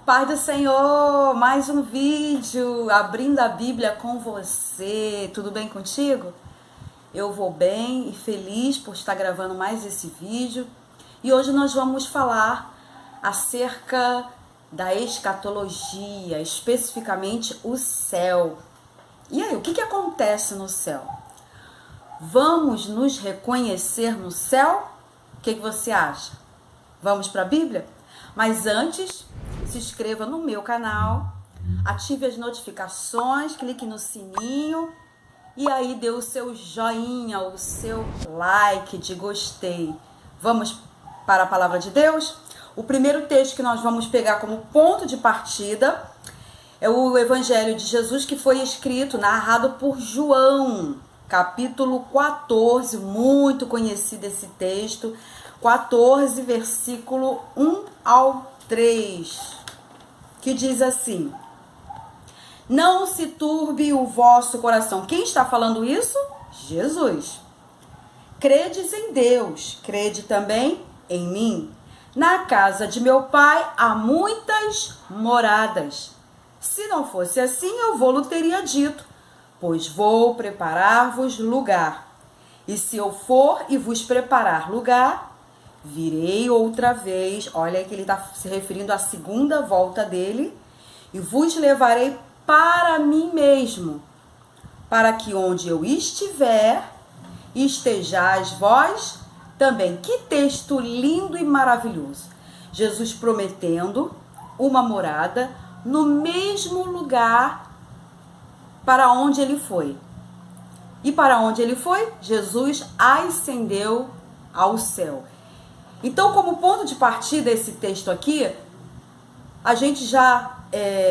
Paz do Senhor, mais um vídeo, abrindo a Bíblia com você. Tudo bem contigo? Eu vou bem e feliz por estar gravando mais esse vídeo. E hoje nós vamos falar acerca da escatologia, especificamente o céu. E aí, o que acontece no céu? Vamos nos reconhecer no céu? O que você acha? Vamos para a Bíblia? Mas antes, se inscreva no meu canal, ative as notificações, clique no sininho e aí dê o seu joinha, o seu like de gostei. Vamos para a palavra de Deus? O primeiro texto que nós vamos pegar como ponto de partida é o Evangelho de Jesus, que foi escrito, narrado por João, capítulo 14, muito conhecido esse texto, 14, versículo 1 ao 3, que diz assim: não se turbe o vosso coração. Quem está falando isso? Jesus. Credes em Deus, crede também em mim. Na casa de meu pai há muitas moradas. Se não fosse assim, eu vou-lo teria dito, pois vou preparar-vos lugar. E se eu for e vos preparar lugar, virei outra vez. Olha aí que ele está se referindo à segunda volta dele. E vos levarei para mim mesmo, para que onde eu estiver, estejais vós também. Que texto lindo e maravilhoso. Jesus prometendo uma morada no mesmo lugar para onde ele foi. E para onde ele foi? Jesus ascendeu ao céu. Então, como ponto de partida esse texto aqui, a gente já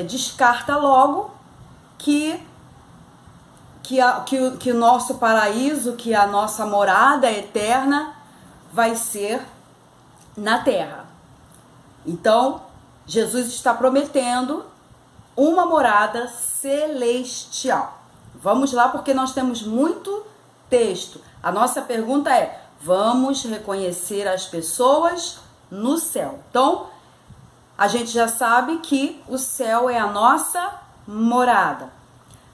descarta logo que o nosso paraíso, que a nossa morada eterna vai ser na terra. Então, Jesus está prometendo uma morada celestial. Vamos lá, porque nós temos muito texto. A nossa pergunta é: vamos reconhecer as pessoas no céu? Então, a gente já sabe que o céu é a nossa morada.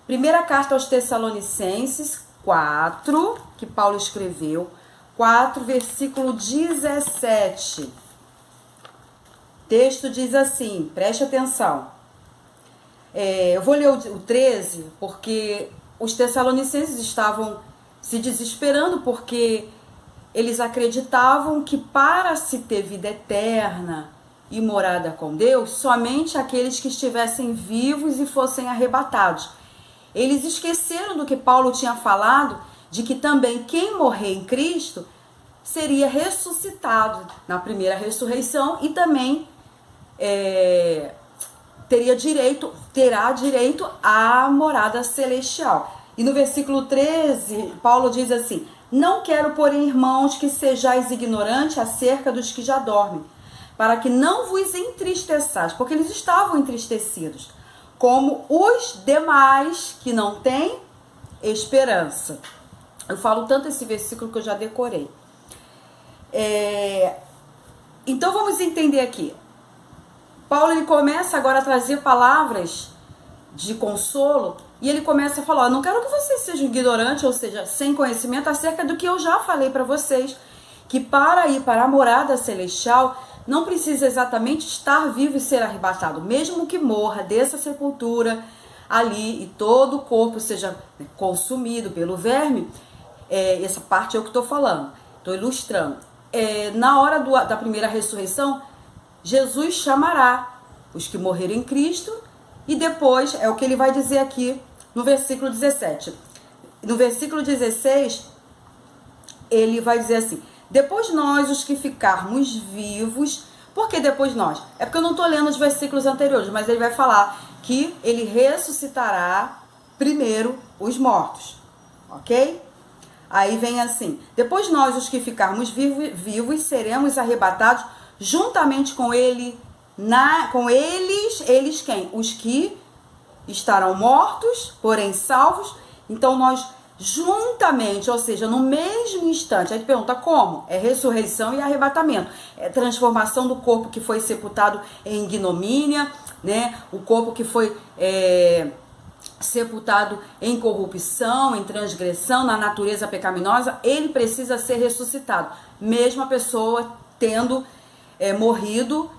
Primeira carta aos Tessalonicenses 4, que Paulo escreveu, 4, versículo 17. O texto diz assim, preste atenção. Eu vou ler o 13, porque os tessalonicenses estavam se desesperando, porque eles acreditavam que para se ter vida eterna e morada com Deus, somente aqueles que estivessem vivos e fossem arrebatados. Eles esqueceram do que Paulo tinha falado, de que também quem morrer em Cristo seria ressuscitado na primeira ressurreição e também terá direito à morada celestial. E no versículo 13, Paulo diz assim: não quero, porém, irmãos, que sejais ignorantes acerca dos que já dormem, para que não vos entristeçais, porque eles estavam entristecidos, como os demais que não têm esperança. Eu falo tanto esse versículo que eu já decorei. Então vamos entender aqui. Paulo ele começa agora a trazer palavras de consolo e ele começa a falar: não quero que vocês sejam ignorantes, ou seja, sem conhecimento acerca do que eu já falei para vocês, que para ir para a morada celestial não precisa exatamente estar vivo e ser arrebatado, mesmo que morra, desça a sepultura ali e todo o corpo seja consumido pelo verme. Essa parte é o que estou falando, estou ilustrando. Na hora da primeira ressurreição, Jesus chamará os que morreram em Cristo e depois, é o que ele vai dizer aqui no versículo 17. No versículo 16, ele vai dizer assim: depois nós, os que ficarmos vivos. Por que depois nós? É porque eu não estou lendo os versículos anteriores, mas ele vai falar que ele ressuscitará primeiro os mortos, ok? Aí vem assim: depois nós, os que ficarmos vivos, seremos arrebatados juntamente com ele, com eles quem? Os que estarão mortos, porém salvos. Então nós juntamente, ou seja, no mesmo instante. Aí tu pergunta como? É ressurreição e arrebatamento. É transformação do corpo que foi sepultado em ignomínia né? O corpo que foi sepultado em corrupção, em transgressão, na natureza pecaminosa, ele precisa ser ressuscitado, mesmo a pessoa tendo morrido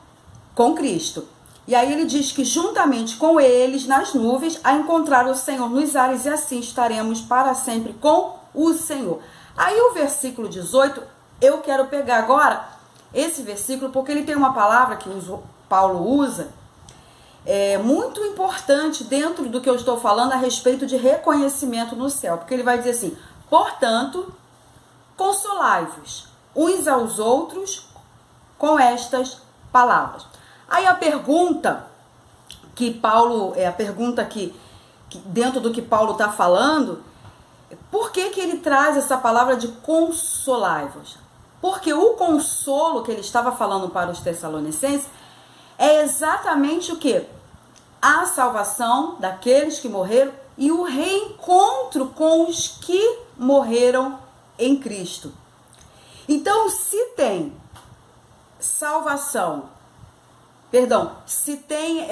com Cristo. E aí ele diz que juntamente com eles nas nuvens a encontrar o Senhor nos ares, e assim estaremos para sempre com o Senhor. Aí o versículo 18, eu quero pegar agora esse versículo porque ele tem uma palavra que Paulo usa, muito importante dentro do que eu estou falando a respeito de reconhecimento no céu, porque ele vai dizer assim: portanto, consolai-vos uns aos outros com estas palavras. Aí a pergunta que Paulo, que dentro do que Paulo está falando, por que ele traz essa palavra de consolai-vos? Porque o consolo que ele estava falando para os Tessalonicenses é exatamente o quê? A salvação daqueles que morreram e o reencontro com os que morreram em Cristo. Então, se tem se tem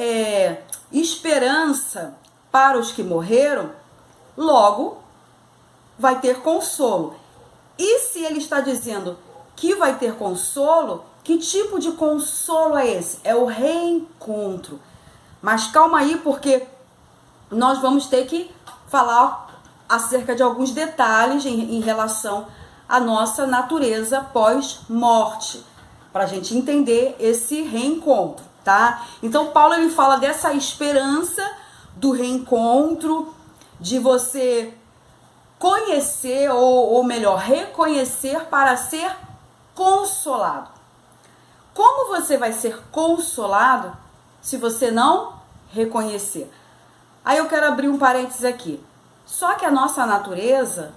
esperança para os que morreram, logo vai ter consolo. E se ele está dizendo que vai ter consolo, que tipo de consolo é esse? É o reencontro. Mas calma aí, porque nós vamos ter que falar acerca de alguns detalhes em relação à nossa natureza pós-morte, para a gente entender esse reencontro, tá? Então Paulo ele fala dessa esperança do reencontro, de você conhecer, ou melhor, reconhecer para ser consolado. Como você vai ser consolado se você não reconhecer? Aí eu quero abrir um parênteses aqui. Só que a nossa natureza,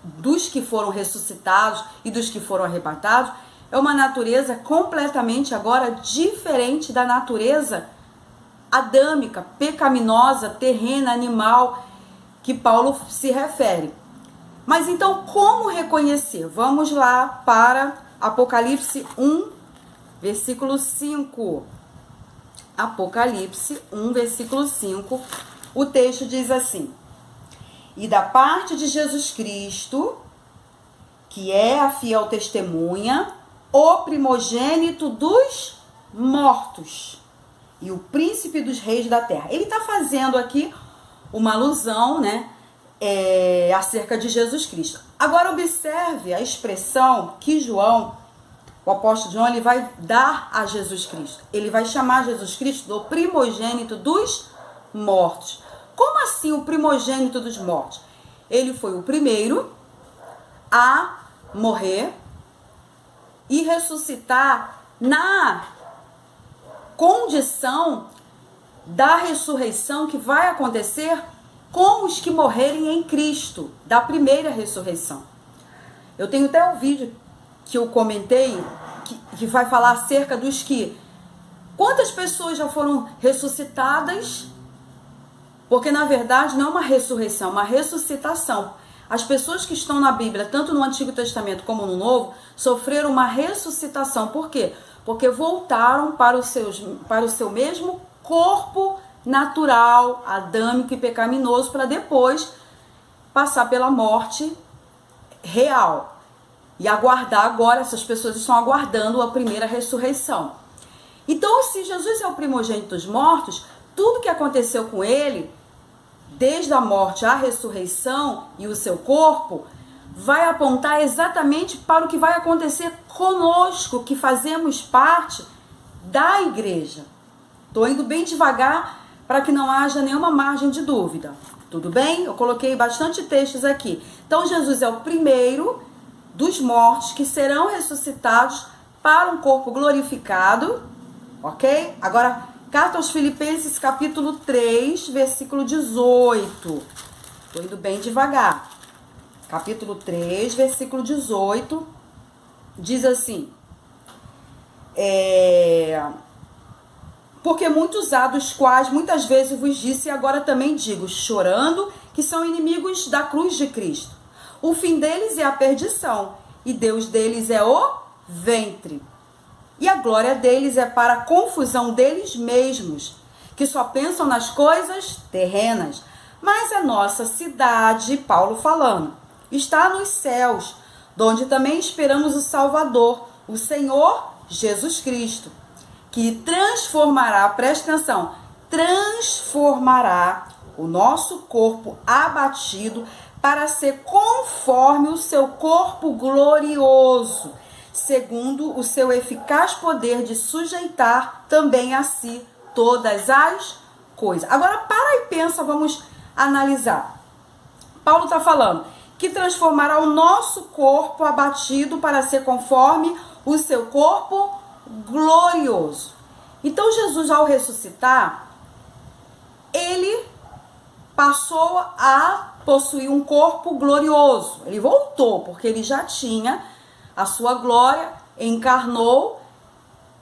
dos que foram ressuscitados e dos que foram arrebatados, é uma natureza completamente agora diferente da natureza adâmica, pecaminosa, terrena, animal, que Paulo se refere. Mas então, como reconhecer? Vamos lá para Apocalipse 1, versículo 5. Apocalipse 1, versículo 5. O texto diz assim: e da parte de Jesus Cristo, que é a fiel testemunha, o primogênito dos mortos e o príncipe dos reis da terra. Ele está fazendo aqui uma alusão, né, acerca de Jesus Cristo. Agora observe a expressão que João, o apóstolo João, ele vai dar a Jesus Cristo. Ele vai chamar Jesus Cristo do primogênito dos mortos. Como assim o primogênito dos mortos? Ele foi o primeiro a morrer e ressuscitar na condição da ressurreição que vai acontecer com os que morrerem em Cristo, da primeira ressurreição. Eu tenho até um vídeo que eu comentei, que vai falar acerca dos que... Quantas pessoas já foram ressuscitadas? Porque, na verdade, não é uma ressurreição, é uma ressuscitação. As pessoas que estão na Bíblia, tanto no Antigo Testamento como no Novo, sofreram uma ressuscitação. Por quê? Porque voltaram para o seu mesmo corpo natural, adâmico e pecaminoso, para depois passar pela morte real. E aguardar agora, essas pessoas estão aguardando a primeira ressurreição. Então, se Jesus é o primogênito dos mortos, tudo que aconteceu com ele, desde a morte à ressurreição e o seu corpo, vai apontar exatamente para o que vai acontecer conosco, que fazemos parte da igreja. Estou indo bem devagar para que não haja nenhuma margem de dúvida. Tudo bem? Eu coloquei bastante textos aqui. Então, Jesus é o primeiro dos mortos que serão ressuscitados para um corpo glorificado, ok? Agora, carta aos Filipenses, capítulo 3, versículo 18. Estou indo bem devagar. Capítulo 3, versículo 18, diz assim: porque muitos há dos quais muitas vezes vos disse e agora também digo, chorando, que são inimigos da cruz de Cristo. O fim deles é a perdição, e Deus deles é o ventre. E a glória deles é para a confusão deles mesmos, que só pensam nas coisas terrenas. Mas a nossa cidade, Paulo falando, está nos céus, donde também esperamos o Salvador, o Senhor Jesus Cristo, que transformará, preste atenção, transformará o nosso corpo abatido para ser conforme o seu corpo glorioso, segundo o seu eficaz poder de sujeitar também a si todas as coisas. Agora para e pensa, vamos analisar. Paulo está falando que transformará o nosso corpo abatido para ser conforme o seu corpo glorioso. Então Jesus, ao ressuscitar, ele passou a possuir um corpo glorioso. Ele voltou, porque ele já tinha a sua glória, encarnou,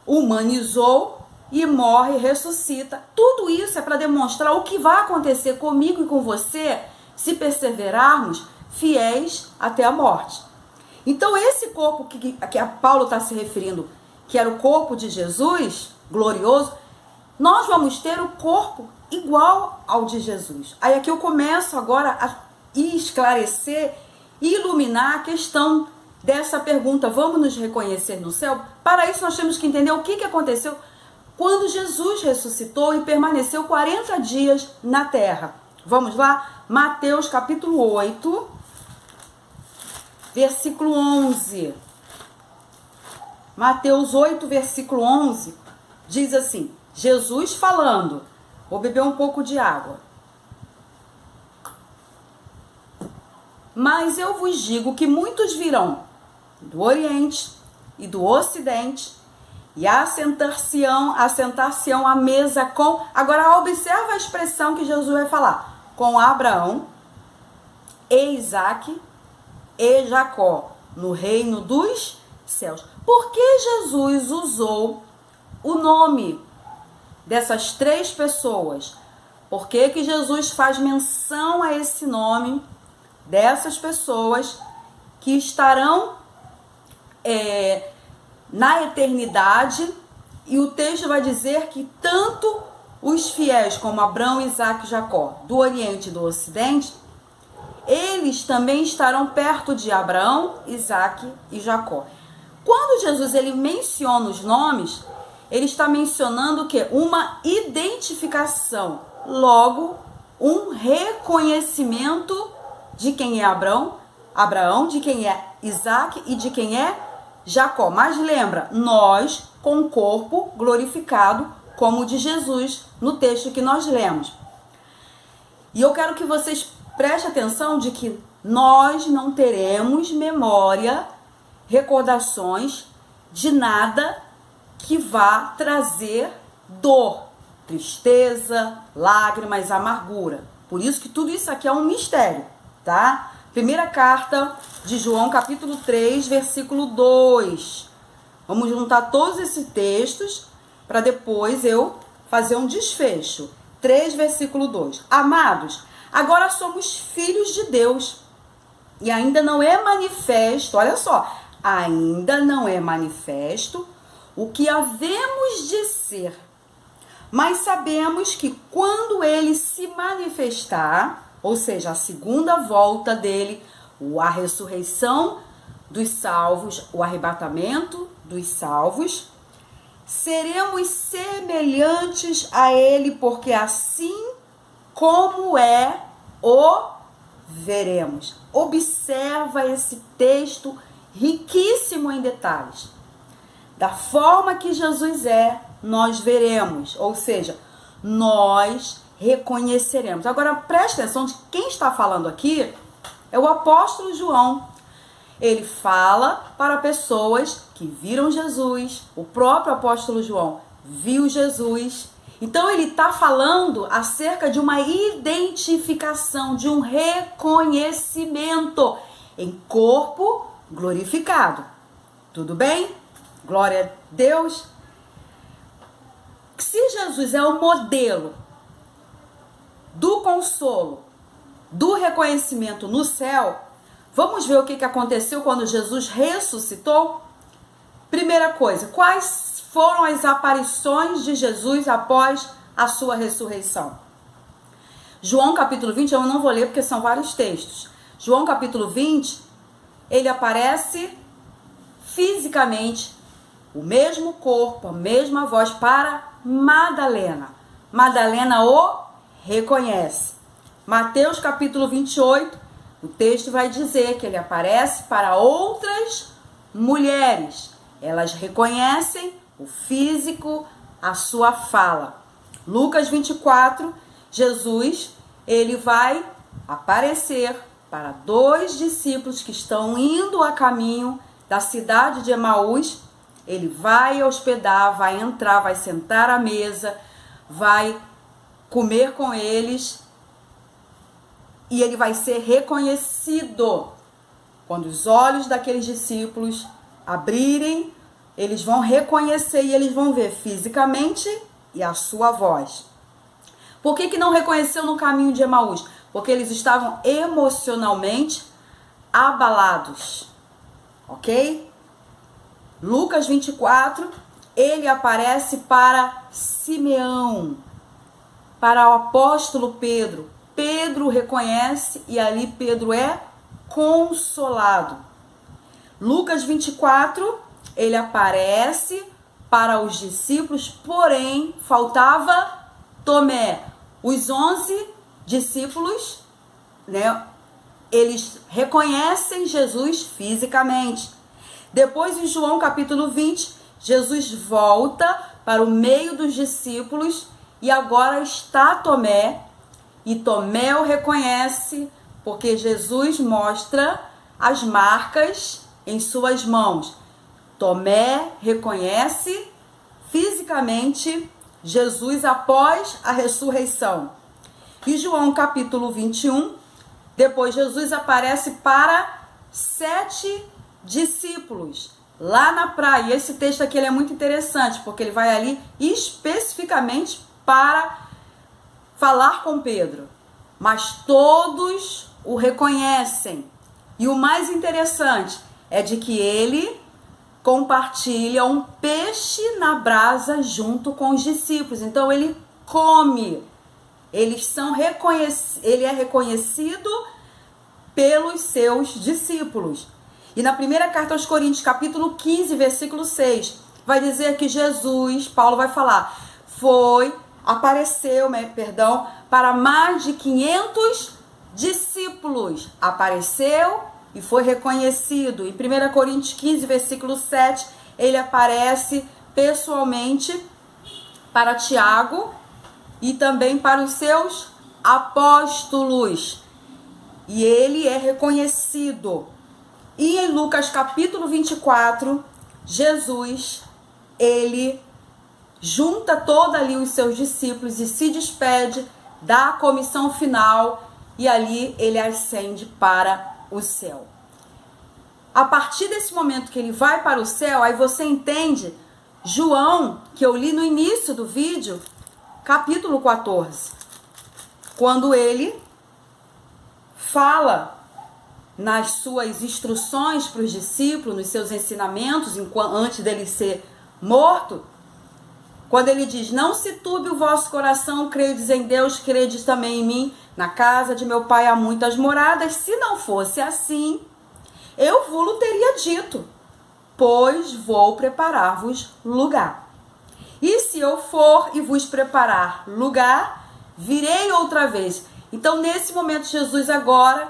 humanizou e morre, ressuscita. Tudo isso é para demonstrar o que vai acontecer comigo e com você se perseverarmos fiéis até a morte. Então esse corpo que a Paulo está se referindo, que era o corpo de Jesus, glorioso, nós vamos ter o corpo igual ao de Jesus. Aí aqui eu começo agora a esclarecer e iluminar a questão dessa pergunta, vamos nos reconhecer no céu? Para isso nós temos que entender o que aconteceu quando Jesus ressuscitou e permaneceu 40 dias na terra. Vamos lá? Mateus capítulo 8, versículo 11. Mateus 8, versículo 11, diz assim, Jesus falando, vou beber um pouco de água. Mas eu vos digo que muitos virão do Oriente e do Ocidente e assentar-se-ão à mesa com... Agora observa a expressão que Jesus vai falar. Com Abraão, e Isaque e Jacó, no reino dos céus. Por que Jesus usou o nome dessas três pessoas? Por que Jesus faz menção a esse nome dessas pessoas que estarão na eternidade? E o texto vai dizer que tanto os fiéis como Abraão, Isaque e Jacó, do Oriente e do Ocidente, eles também estarão perto de Abraão, Isaque e Jacó. Quando Jesus ele menciona os nomes, ele está mencionando o quê? Uma identificação, logo um reconhecimento de quem é Abraão, de quem é Isaque e de quem é Jacó. Mas lembra, nós com o corpo glorificado como o de Jesus no texto que nós lemos. E eu quero que vocês prestem atenção de que nós não teremos memória, recordações de nada que vá trazer dor, tristeza, lágrimas, amargura. Por isso que tudo isso aqui é um mistério, tá? Primeira carta de João, capítulo 3, versículo 2. Vamos juntar todos esses textos para depois eu fazer um desfecho. 3, versículo 2. Amados, agora somos filhos de Deus e ainda não é manifesto, olha só, ainda não é manifesto o que havemos de ser, mas sabemos que quando ele se manifestar, ou seja, a segunda volta dele, a ressurreição dos salvos, o arrebatamento dos salvos, seremos semelhantes a ele, porque assim como é, o veremos. Observa esse texto riquíssimo em detalhes. Da forma que Jesus é, nós veremos, ou seja, nós reconheceremos. Agora preste atenção de quem está falando aqui é o apóstolo João. Ele fala para pessoas que viram Jesus, o próprio apóstolo João viu Jesus. Então ele está falando acerca de uma identificação, de um reconhecimento em corpo glorificado. Tudo bem? Glória a Deus. Se Jesus é o modelo do consolo, do reconhecimento no céu, vamos ver o que aconteceu quando Jesus ressuscitou? Primeira coisa, quais foram as aparições de Jesus após a sua ressurreição? João capítulo 20, eu não vou ler porque são vários textos. João capítulo 20, ele aparece fisicamente, o mesmo corpo, a mesma voz para Madalena. Madalena o reconhece. Mateus capítulo 28, o texto vai dizer que ele aparece para outras mulheres. Elas reconhecem o físico, a sua fala. Lucas 24, Jesus, ele vai aparecer para 2 discípulos que estão indo a caminho da cidade de Emaús. Ele vai hospedar, vai entrar, vai sentar à mesa, vai comer com eles e ele vai ser reconhecido. Quando os olhos daqueles discípulos abrirem, eles vão reconhecer e eles vão ver fisicamente e a sua voz. Por que não reconheceu no caminho de Emaús? Porque eles estavam emocionalmente abalados, ok? Lucas 24, ele aparece para Simeão, para o apóstolo Pedro. Pedro reconhece e ali Pedro é consolado. Lucas 24, ele aparece para os discípulos, porém faltava Tomé. Os 11 discípulos, né, eles reconhecem Jesus fisicamente. Depois, em João capítulo 20, Jesus volta para o meio dos discípulos e agora está Tomé. E Tomé o reconhece porque Jesus mostra as marcas em suas mãos. Tomé reconhece fisicamente Jesus após a ressurreição. E João capítulo 21, depois Jesus aparece para 7 discípulos lá na praia. E esse texto aqui ele é muito interessante, porque ele vai ali especificamente para falar com Pedro. Mas todos o reconhecem. E o mais interessante é de que ele compartilha um peixe na brasa junto com os discípulos. Então ele come. Ele é reconhecido pelos seus discípulos. E na primeira carta aos Coríntios, capítulo 15, versículo 6, vai dizer que Jesus, Paulo vai falar, apareceu para mais de 500 discípulos. Apareceu e foi reconhecido. Em 1 Coríntios 15, versículo 7, ele aparece pessoalmente para Tiago e também para os seus apóstolos. E ele é reconhecido. E em Lucas capítulo 24, Jesus, ele junta todos ali os seus discípulos e se despede da comissão final e ali ele ascende para o céu. A partir desse momento que ele vai para o céu, aí você entende João, que eu li no início do vídeo, capítulo 14, quando ele fala nas suas instruções para os discípulos, nos seus ensinamentos, antes dele ser morto, quando ele diz, não se turbe o vosso coração, credes em Deus, credes também em mim, na casa de meu pai há muitas moradas, se não fosse assim, eu vos teria dito, pois vou preparar-vos lugar. E se eu for e vos preparar lugar, virei outra vez. Então, nesse momento, Jesus agora,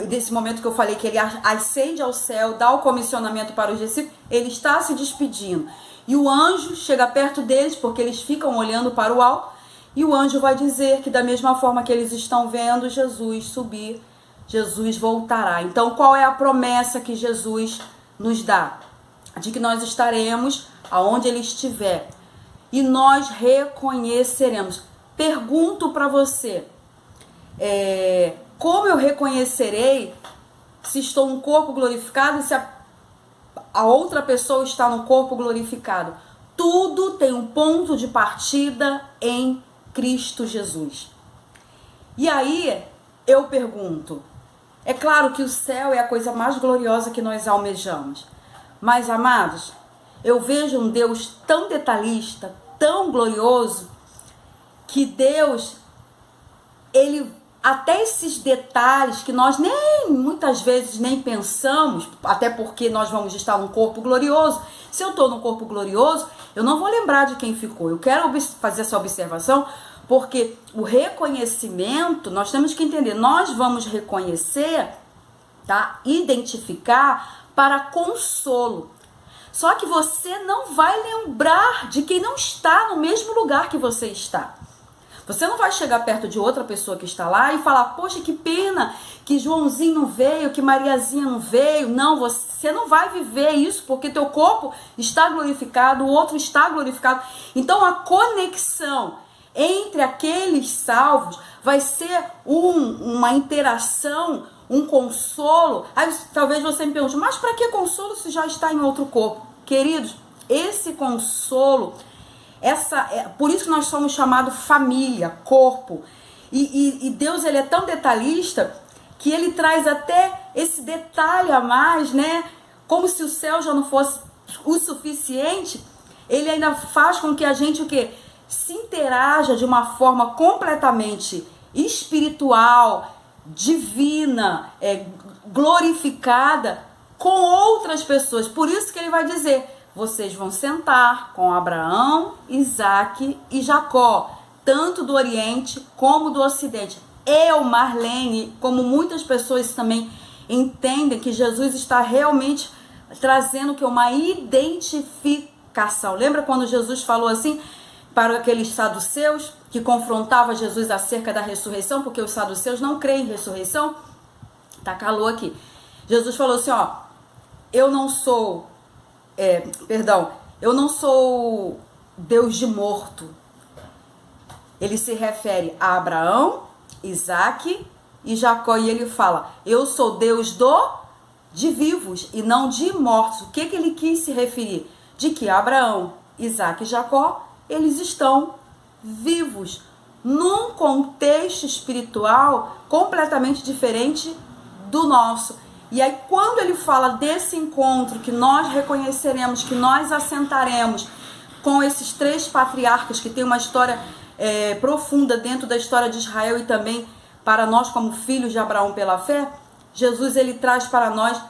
nesse momento que eu falei que ele ascende ao céu, dá o comissionamento para os discípulos, ele está se despedindo. E o anjo chega perto deles, porque eles ficam olhando para o alto, e o anjo vai dizer que da mesma forma que eles estão vendo Jesus subir, Jesus voltará. Então, qual é a promessa que Jesus nos dá? De que nós estaremos aonde ele estiver. E nós reconheceremos. Pergunto para você, como eu reconhecerei se estou num corpo glorificado e se a outra pessoa está no corpo glorificado? Tudo tem um ponto de partida em Cristo Jesus. E aí eu pergunto, é claro que o céu é a coisa mais gloriosa que nós almejamos, mas amados, eu vejo um Deus tão detalhista, tão glorioso, que Deus, ele, até esses detalhes que nós nem muitas vezes nem pensamos, até porque nós vamos estar num corpo glorioso. Se eu estou num corpo glorioso, eu não vou lembrar de quem ficou. Eu quero fazer essa observação, porque o reconhecimento, nós temos que entender, nós vamos reconhecer, tá? Identificar para consolo. Só que você não vai lembrar de quem não está no mesmo lugar que você está. Você não vai chegar perto de outra pessoa que está lá e falar, poxa, que pena que Joãozinho não veio, que Mariazinha não veio. Não, você não vai viver isso, porque teu corpo está glorificado, o outro está glorificado. Então a conexão entre aqueles salvos vai ser uma interação, um consolo. Aí talvez você me pergunte, mas para que consolo se já está em outro corpo? Queridos, esse consolo, por isso que nós somos chamados família, corpo. E Deus, ele é tão detalhista que ele traz até esse detalhe a mais, né? Como se o céu já não fosse o suficiente, ele ainda faz com que a gente o quê? Se interaja de uma forma completamente espiritual, divina, glorificada com outras pessoas. Por isso que ele vai dizer, vocês vão sentar com Abraão, Isaac e Jacó, tanto do Oriente como do Ocidente. Eu, Marlene, como muitas pessoas também entendem que Jesus está realmente trazendo que uma identificação. Lembra quando Jesus falou assim para aqueles saduceus que confrontavam Jesus acerca da ressurreição, porque os saduceus não creem em ressurreição? Tá calor aqui. Jesus falou assim, ó, eu não sou Deus de morto. Ele se refere a Abraão, Isaac e Jacó, e ele fala, eu sou Deus de vivos e não de mortos. O que ele quis se referir? De que Abraão, Isaac e Jacó, eles estão vivos, num contexto espiritual completamente diferente do nosso. E aí quando ele fala desse encontro, que nós reconheceremos, que nós assentaremos com esses 3 patriarcas que tem uma história profunda dentro da história de Israel e também para nós como filhos de Abraão pela fé, Jesus, ele traz para nós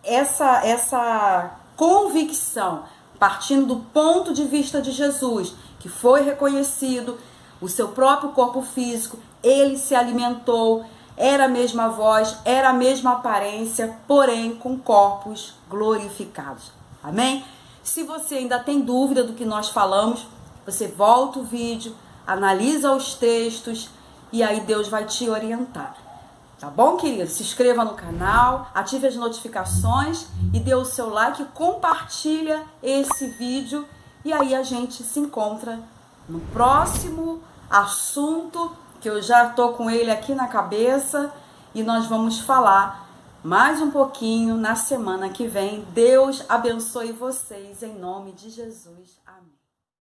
essa convicção, partindo do ponto de vista de Jesus, que foi reconhecido, o seu próprio corpo físico, ele se alimentou, era a mesma voz, era a mesma aparência, porém com corpos glorificados. Amém? Se você ainda tem dúvida do que nós falamos, você volta o vídeo, analisa os textos e aí Deus vai te orientar. Tá bom, querido? Se inscreva no canal, ative as notificações e dê o seu like, compartilha esse vídeo e aí a gente se encontra no próximo assunto, que eu já tô com ele aqui na cabeça e nós vamos falar mais um pouquinho na semana que vem. Deus abençoe vocês em nome de Jesus. Amém.